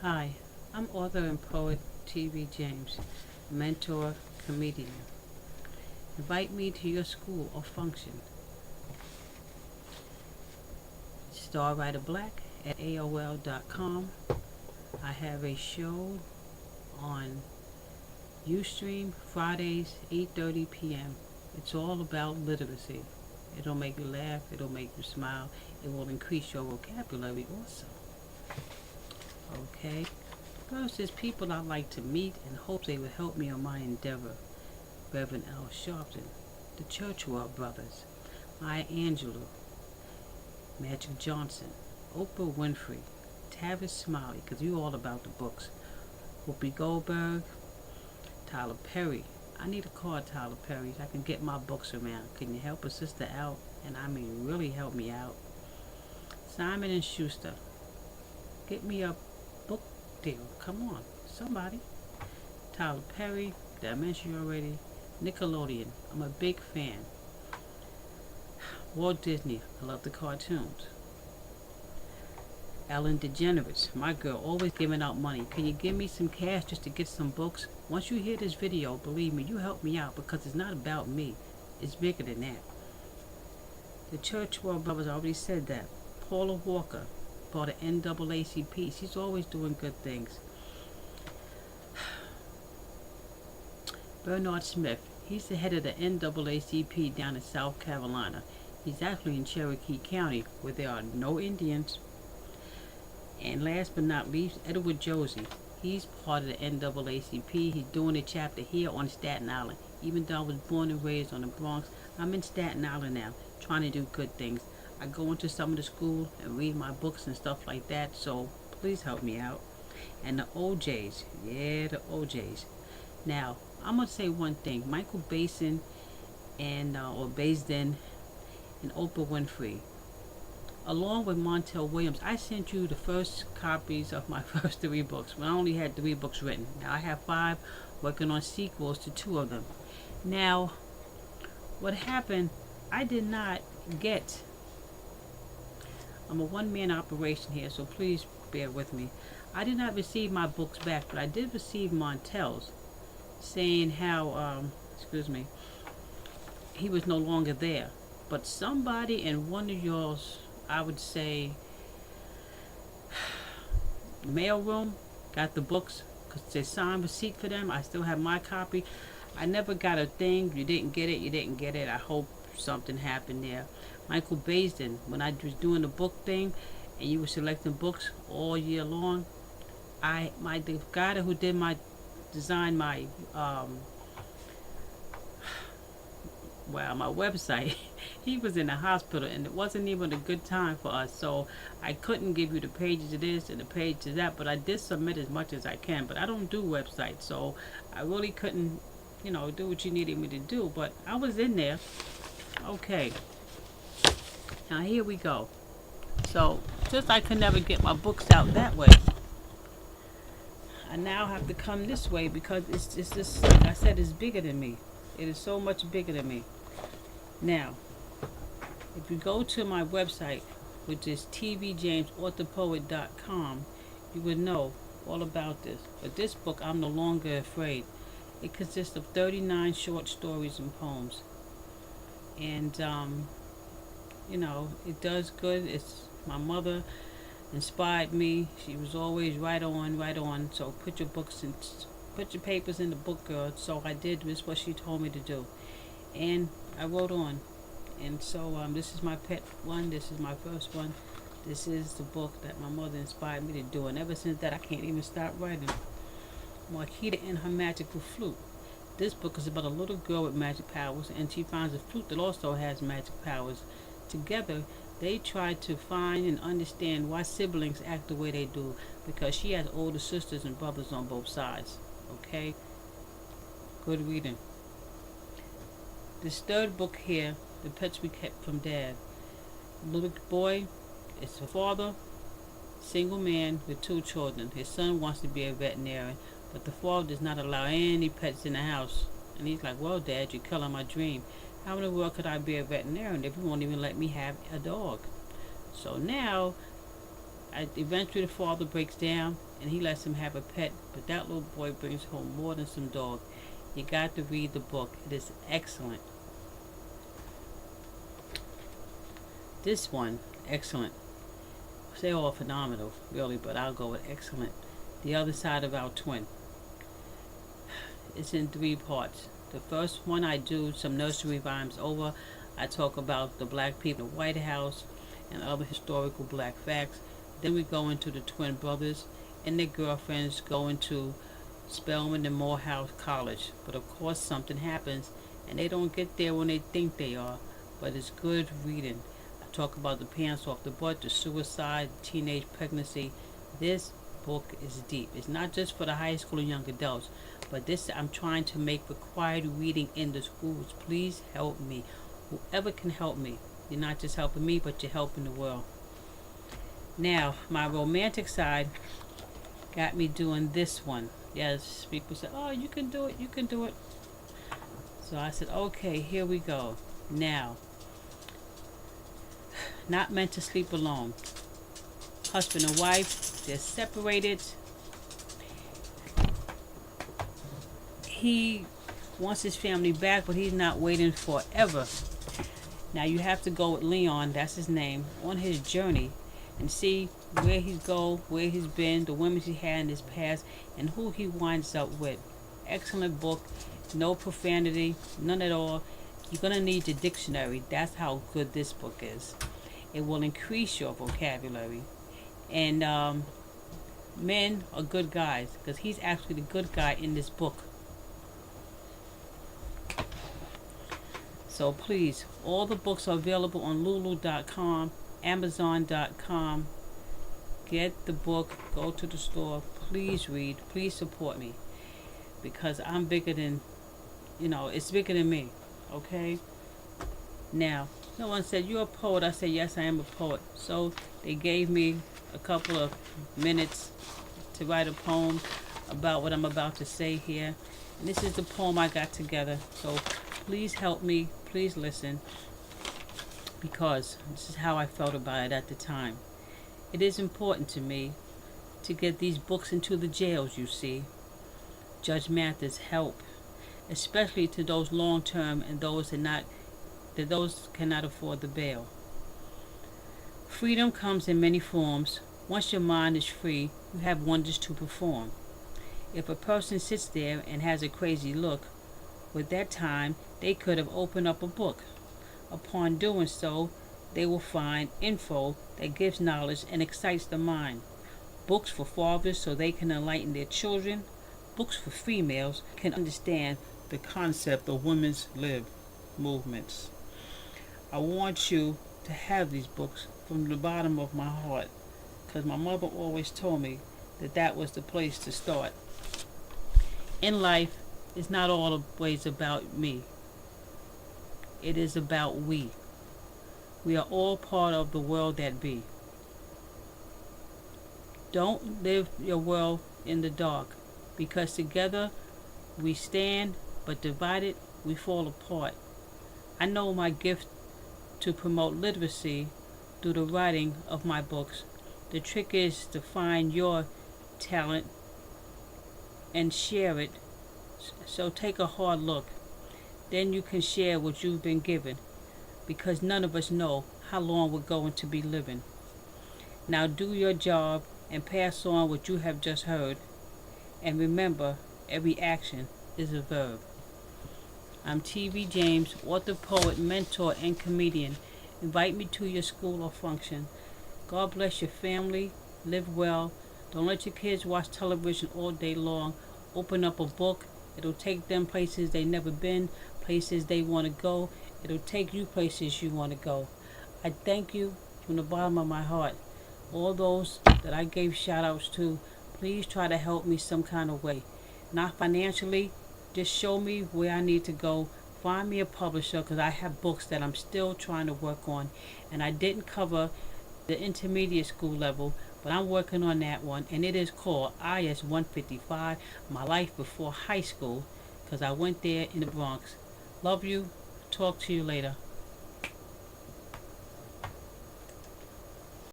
Hi, I'm author and poet tvjames, mentor, comedian. Invite me to your school or function. StarWriterBlack at AOL.com. I have a show on Ustream Fridays, 8:30 p.m. It's all about literacy. It'll make you laugh, it'll make you smile, it will increase your vocabulary also. Okay? First, there's people I'd like to meet and hope they would help me on my endeavor. Reverend Al Sharpton, the Churchwell Brothers, Maya Angelou, Magic Johnson, Oprah Winfrey, Tavis Smiley, because you're all about the books, Whoopi Goldberg, Tyler Perry. I need a card, Tyler Perry, so I can get my books around. Can you help a sister out? And I mean, really help me out. Simon and Schuster, get me a book deal. Come on, somebody. Tyler Perry, did I mention you already? Nickelodeon, I'm a big fan. Walt Disney, I love the cartoons. Ellen DeGeneres, my girl, always giving out money. Can you give me some cash just to get some books? Once you hear this video, believe me, you help me out because it's not about me. It's bigger than that. The Churchwell Brothers, I already said that. Paula Walker, part of NAACP. She's always doing good things. Bernard Smith, he's the head of the NAACP down in South Carolina. He's actually in Cherokee County, where there are no Indians. And last but not least, Edward Josie. He's part of the NAACP. He's doing a chapter here on Staten Island. Even though I was born and raised on the Bronx, I'm in Staten Island now, trying to do good things. I go into some of the schools and read my books and stuff like that, so please help me out. And the OJs, yeah, the OJs. Now, I'm going to say one thing. Michael Basin or Basden and Oprah Winfrey, along with Montel Williams, I sent you the first copies of my first 3 books when I only had 3 books written. Now I have 5, working on sequels to 2 of them. Now, what happened, I did not get, I'm a one-man operation here, so please bear with me. I did not receive my books back, but I did receive Montel's saying how, he was no longer there. But somebody in one of yours, I would say, mail room, got the books because they signed receipt for them. I still have my copy. I never got a thing. You didn't get it. You didn't get it. I hope something happened there. Michael Basden, when I was doing the book thing, and you were selecting books all year long, the guy who did my design my my website, he was in the hospital and it wasn't even a good time for us, so I couldn't give you the pages of this and the pages of that, but I did submit as much as I can. But I don't do websites, so I really couldn't do what you needed me to do, but I was in there. Okay, now here we go. So since I could never get my books out that way, I now have to come this way because it's just, like I said, it's bigger than me. It is so much bigger than me. Now, if you go to my website, which is tvjamesauthorpoet.com, you would know all about this. But this book, I'm no longer afraid. It consists of 39 short stories and poems. And, it does good. It's my mother inspired me. She was always right on, right on. So put your papers in the book, girl. So I did. This is what she told me to do, and I wrote on. And so this is my pet one. This is my first one. This is the book that my mother inspired me to do, and ever since that I can't even stop writing. Marquita and Her Magical Flute. This book is about a little girl with magic powers, and she finds a flute that also has magic powers. Together, they try to find and understand why siblings act the way they do, because she has older sisters and brothers on both sides. Okay? Good reading. This third book here, The Pets We Kept from Dad. Little boy, it's a father, single man with 2 children. His son wants to be a veterinarian, but the father does not allow any pets in the house. And he's like, well, Dad, you're killing my dream. How in the world could I be a veterinarian if you won't even let me have a dog? So now Eventually, the father breaks down and he lets him have a pet, but that little boy brings home more than some dog. You got to read the book. It is excellent. This one, excellent. They're all phenomenal, really, but I'll go with excellent. The Other Side of Our Twin. It's in 3 parts. The first one I do some nursery rhymes over. I talk about the black people in the White House and other historical black facts. Then we go into the twin brothers and their girlfriends going to Spelman and Morehouse College. But of course something happens and they don't get there when they think they are. But it's good reading. I talk about the pants off the butt, the suicide, teenage pregnancy. This book is deep. It's not just for the high school and young adults, but this I'm trying to make required reading in the schools. Please help me. Whoever can help me. You're not just helping me, but you're helping the world. Now, my romantic side got me doing this one. Yes, people said, oh, you can do it, you can do it. So I said, okay, here we go. Now, Not Meant to Sleep Alone. Husband and wife, they're separated. He wants his family back, but he's not waiting forever. Now you have to go with Leon, that's his name, on his journey and see where he's go, where he's been, the women he had in his past, and who he winds up with. Excellent book, no profanity, none at all. You're going to need your dictionary. That's how good this book is. It will increase your vocabulary. And men are good guys, because he's actually the good guy in this book. So please, all the books are available on lulu.com, amazon.com. Get the book, go to the store, please read, please support me, because I'm bigger than, it's bigger than me, okay? Now, someone said, you're a poet. I said, yes, I am a poet. So they gave me a couple of minutes to write a poem about what I'm about to say here. And this is the poem I got together. So please help me, please listen, because this is how I felt about it at the time. It is important to me to get these books into the jails, you see. Judge Mathis help, especially to those long-term and those those cannot afford the bail. Freedom comes in many forms. Once your mind is free, you have wonders to perform. If a person sits there and has a crazy look, with that time they could have opened up a book. Upon doing so, they will find info that gives knowledge and excites the mind. Books for fathers so they can enlighten their children. Books for females can understand the concept of women's lib movements. I want you to have these books from the bottom of my heart, because my mother always told me that that was the place to start. In life, it's not always about me. It is about we. We are all part of the world that be. Don't live your world in the dark, because together we stand, but divided we fall apart. I know my gift to promote literacy through the writing of my books. The trick is to find your talent and share it. So take a hard look. Then you can share what you've been given, because none of us know how long we're going to be living. Now do your job and pass on what you have just heard. And remember, every action is a verb. I'm tvjames, author, poet, mentor, and comedian. Invite me to your school or function. God bless your family. Live well. Don't let your kids watch television all day long. Open up a book. It'll take them places they never been, places they want to go. It'll take you places you want to go. I thank you from the bottom of my heart. All those that I gave shout outs to, please try to help me some kind of way. Not financially, just show me where I need to go. Find me a publisher, because I have books that I'm still trying to work on. And I didn't cover the intermediate school level, but I'm working on that one. And it is called IS 155, My Life Before High School, because I went there in the Bronx. Love you. Talk to you later.